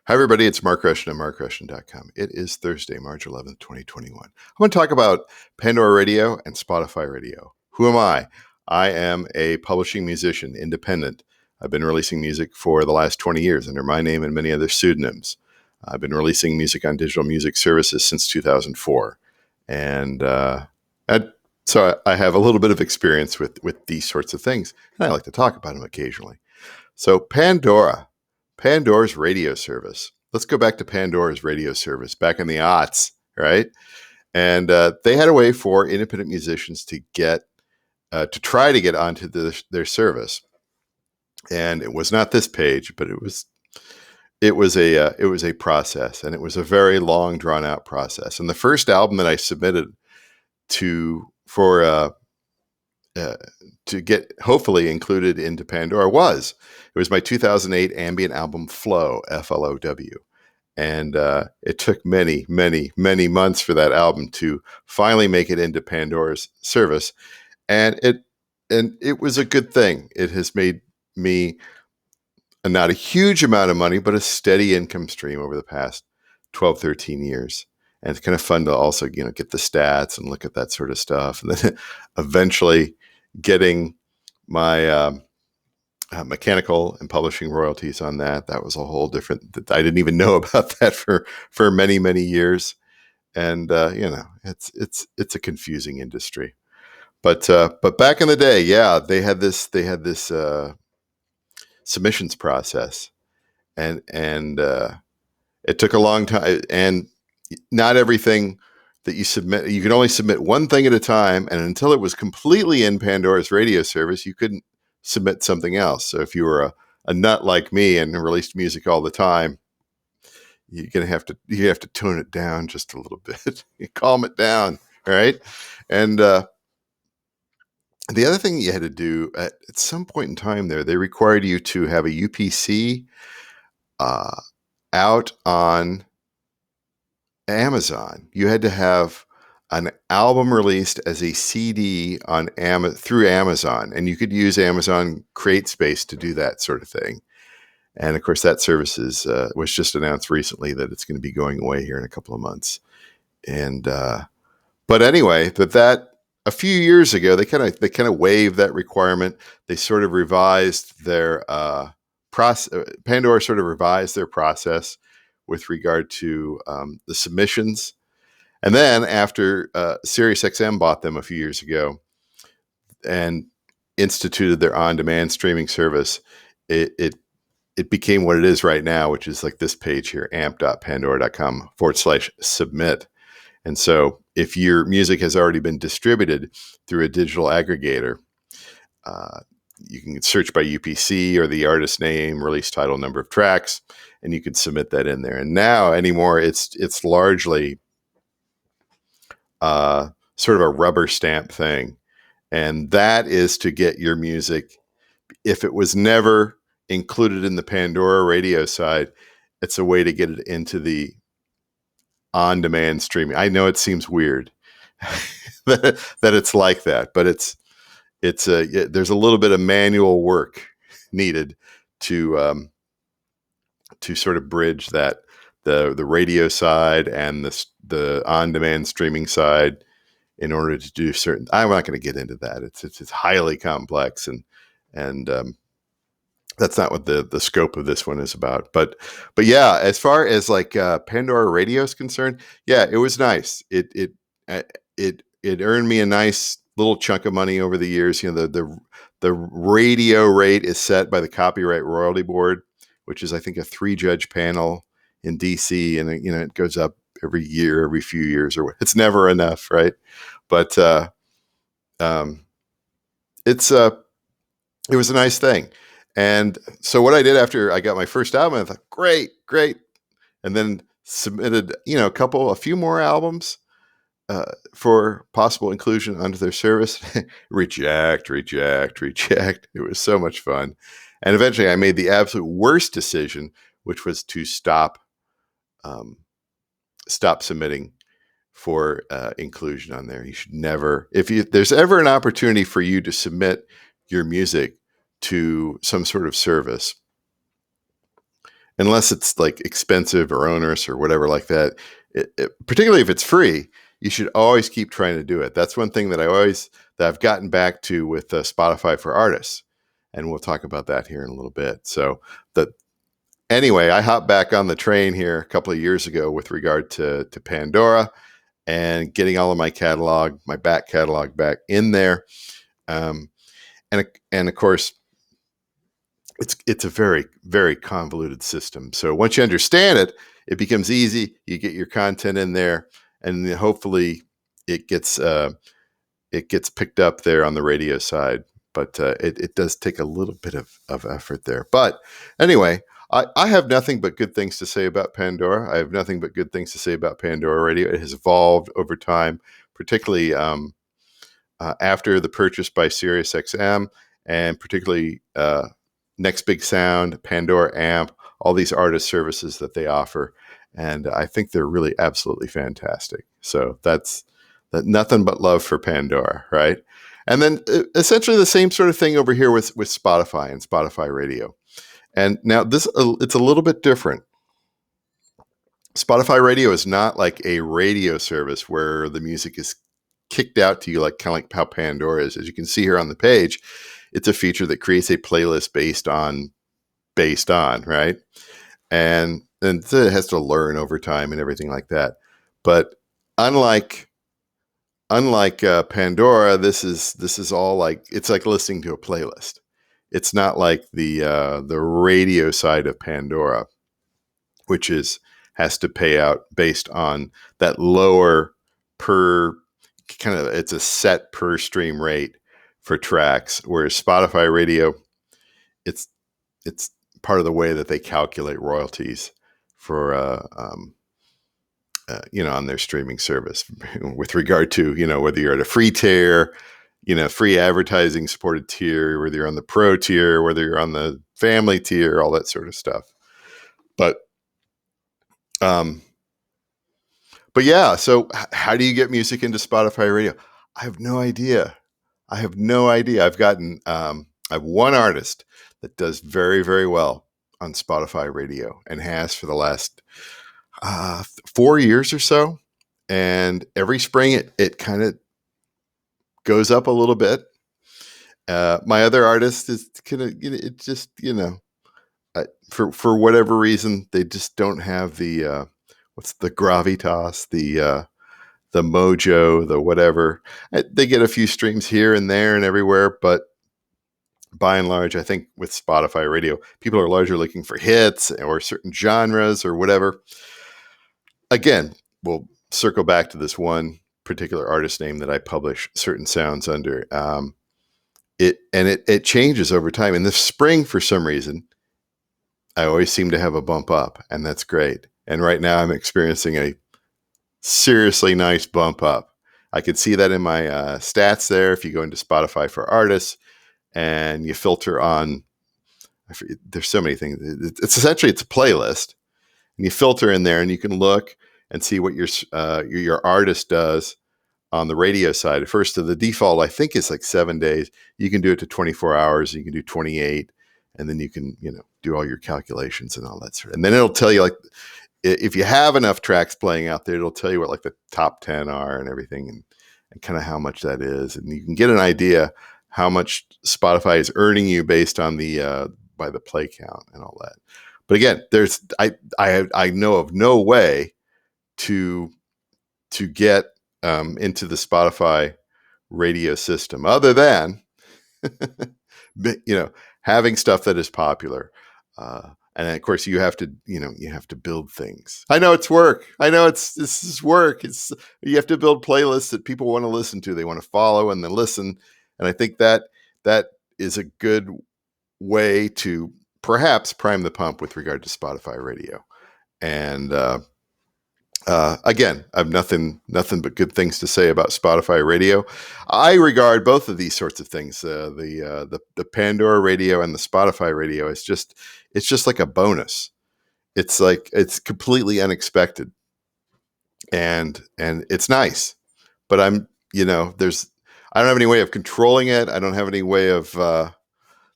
Hi, everybody. It's Mark Rushton at markrushton.com. It is Thursday, March 11th, 2021. I'm going to talk about Pandora Radio and Spotify Radio. Who am I? I am a publishing musician, independent. I've been releasing music for the last 20 years under my name and many other pseudonyms. I've been releasing music on digital music services since 2004. So I have a little bit of experience with these sorts of things, and I like to talk about them occasionally. So Pandora's radio service. Let's go back to Pandora's radio service back in the aughts, right? And they had a way for independent musicians to try to get onto their service. And it was not this page, but it was a process, and it was a very long, drawn out process. And the first album that I submitted to get hopefully included into Pandora was my 2008 ambient album Flow, Flow. And it took many, many, many months for that album to finally make it into Pandora's service. And it was a good thing. It has made me not a huge amount of money, but a steady income stream over the past 12, 13 years. And it's kind of fun to also, get the stats and look at that sort of stuff. And then eventually getting my mechanical and publishing royalties on that. That was a whole different, I didn't even know about that for many, many years. And, it's a confusing industry. But back in the day, yeah, they had this submissions process, and it took a long time, and not everything that you submit, you could only submit one thing at a time, and until it was completely in Pandora's radio service, you couldn't submit something else. So if you were a nut like me and released music all the time, you have to tone it down just a little bit. You calm it down, right? And the other thing you had to do at some point in time there, they required you to have a UPC out on Amazon. You had to have an album released as a CD on through Amazon, and you could use Amazon CreateSpace to do that sort of thing. And of course, that service was just announced recently that it's going to be going away here in a couple of months. And but anyway, that a few years ago, they kind of waived that requirement. They sort of revised their process. Pandora sort of revised their process with regard to the submissions. And then after SiriusXM bought them a few years ago and instituted their on-demand streaming service, it became what it is right now, which is like this page here, amp.pandora.com/submit. And so if your music has already been distributed through a digital aggregator, you can search by UPC or the artist name, release title, number of tracks, and you can submit that in there. And now anymore, it's largely sort of a rubber stamp thing. And that is to get your music, if it was never included in the Pandora radio side, it's a way to get it into the on-demand streaming. I know it seems weird that it's like that, but there's a little bit of manual work needed to sort of bridge that the radio side and the on-demand streaming side in order to do certain. I'm not going to get into that. It's highly complex, and that's not what the scope of this one is about. But yeah, as far as like Pandora Radio is concerned, yeah, it was nice. It earned me a nice little chunk of money over the years. The radio rate is set by the Copyright Royalty Board, which is, I think, a 3-judge panel in DC, and it goes up every year, every few years, or it's never enough, right? But it was a nice thing. And so what I did after I got my first album, I thought, great, and then submitted a few more albums for possible inclusion onto their service. Reject. It was so much fun. And eventually I made the absolute worst decision, which was to stop submitting for inclusion on there. You should never, there's ever an opportunity for you to submit your music to some sort of service, unless it's like expensive or onerous or whatever like that. Particularly if it's free, you should always keep trying to do it. That's one thing that I've gotten back to with Spotify for Artists, and we'll talk about that here in a little bit. So the anyway, I hopped back on the train here a couple of years ago with regard to Pandora and getting all of my catalog, my back catalog back in there. Um, and of course, it's a very, very convoluted system. So once you understand it, it becomes easy. You get your content in there, and then hopefully it gets picked up there on the radio side. But it does take a little bit of effort there. But anyway, I have nothing but good things to say about Pandora. I have nothing but good things to say about Pandora Radio. It has evolved over time, particularly after the purchase by SiriusXM, and particularly Next Big Sound, Pandora Amp, all these artist services that they offer. And I think they're really absolutely fantastic. So that's nothing but love for Pandora, right? And then essentially the same sort of thing over here with Spotify and Spotify Radio. And now it's a little bit different. Spotify Radio is not like a radio service where the music is kicked out to you, like kind of like how Pandora is. As you can see here on the page, it's a feature that creates a playlist based on, right? And it has to learn over time and everything like that. But unlike Pandora, this is all like, it's like listening to a playlist. It's not like the radio side of Pandora, which has to pay out based on that lower per kind of, it's a set per stream rate for tracks, whereas Spotify Radio, it's part of the way that they calculate royalties for on their streaming service with regard to whether you're at a free tier, free advertising supported tier, whether you're on the pro tier, whether you're on the family tier, all that sort of stuff. But yeah, so how do you get music into Spotify Radio? I have no idea. I've gotten, I have one artist that does very, very well on Spotify Radio and has for the last 4 years or so. And every spring it kind of goes up a little bit. My other artist is kind of, it just, for whatever reason, they just don't have the, what's the gravitas, the mojo, the whatever. They get a few streams here and there and everywhere, but by and large, I think with Spotify Radio, people are largely looking for hits or certain genres or whatever. Again, we'll circle back to this one particular artist name that I publish certain sounds under. It changes over time. In the spring, for some reason, I always seem to have a bump up, and that's great. And right now I'm experiencing a seriously nice bump up. I could see that in my stats there. If you go into Spotify for Artists and you filter on, there's so many things. It's essentially, it's a playlist, and you filter in there and you can look and see what your artist does on the radio side. First, the default, I think, is like 7 days. You can do it to 24 hours. You can do 28, and then you can, do all your calculations and all that sort of. And then it'll tell you, like, if you have enough tracks playing out there, it'll tell you what like the top 10 are and everything, and kind of how much that is. And you can get an idea how much Spotify is earning you based on by the play count and all that. But again, I know of no way to get into the Spotify radio system other than having stuff that is popular. And of course, you have to build things. I know it's work. This is work. You have to build playlists that people want to listen to. They want to follow and then listen. And I think that is a good way to perhaps prime the pump with regard to Spotify Radio. And again, I have nothing but good things to say about Spotify Radio. I regard both of these sorts of things, the Pandora Radio and the Spotify Radio, it's just like a bonus. It's like, it's completely unexpected, and it's nice. But I don't have any way of controlling it. I don't have any way of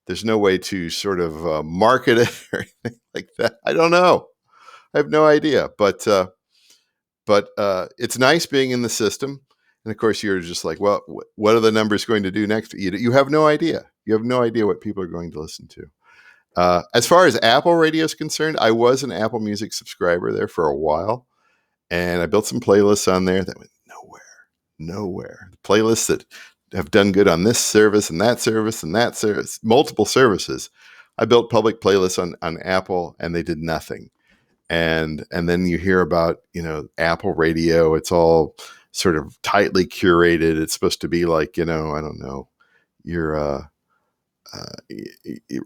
there's no way to sort of market it or anything like that. I don't know. I have no idea. But it's nice being in the system. And of course, you're just like, well, what are the numbers going to do next? You have no idea. You have no idea what people are going to listen to. As far as Apple Radio is concerned, I was an Apple Music subscriber there for a while, and I built some playlists on there that went nowhere. The playlists that have done good on this service and that service and that service, multiple services. I built public playlists on Apple, and they did nothing. And then you hear about, Apple Radio. It's all sort of tightly curated. It's supposed to be like, I don't know, your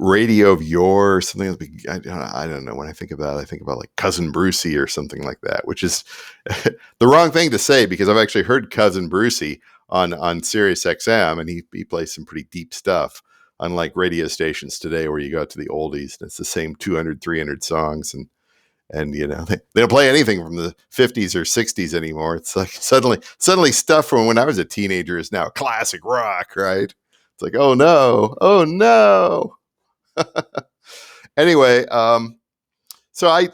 radio of yore or something. I don't know. When I think about it, I think about like Cousin Brucey or something like that, which is the wrong thing to say, because I've actually heard Cousin Brucey on Sirius XM, and he plays some pretty deep stuff, unlike radio stations today where you go to the oldies and it's the same 200, 300 songs. And they don't play anything from the 50s or 60s anymore. It's like suddenly stuff from when I was a teenager is now classic rock, right? It's like, oh no. Anyway, so I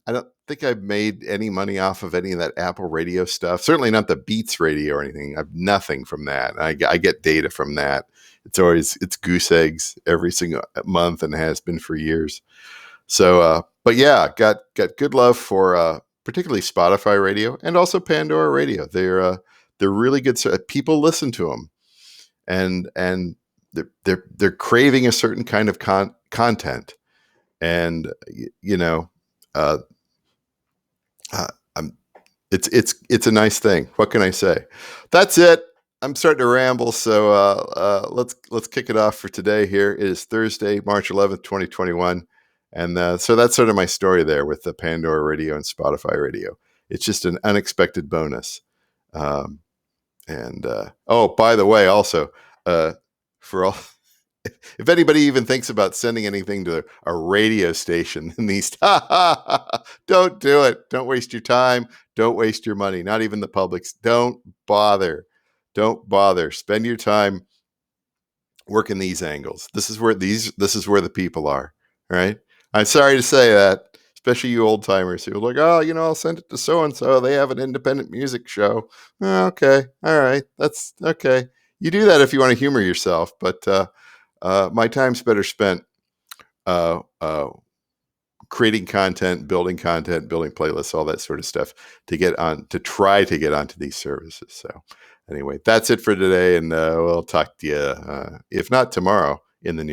don't think I've made any money off of any of that Apple Radio stuff. Certainly not the Beats Radio or anything. I've nothing from that. I get data from that. It's goose eggs every single month and has been for years. So, but yeah, got good love for particularly Spotify Radio and also Pandora Radio. They're really good. People listen to them, and they're craving a certain kind of content, and it's a nice thing. What can I say? That's it. I'm starting to ramble, so let's kick it off for today. Here it is Thursday, March 11th, 2021. And so that's sort of my story there with the Pandora Radio and Spotify Radio. It's just an unexpected bonus. Oh, by the way, also, for all, if anybody even thinks about sending anything to a radio station in these, don't do it. Don't waste your time. Don't waste your money. Not even the public's. Don't bother. Spend your time working these angles. This is where the people are, right? I'm sorry to say that, especially you old timers who are like, oh, I'll send it to so and so. They have an independent music show. Okay, all right, that's okay. You do that if you want to humor yourself, but my time's better spent creating content, building playlists, all that sort of stuff to try to get onto these services. So anyway, that's it for today, and we'll talk to you, if not tomorrow, in the new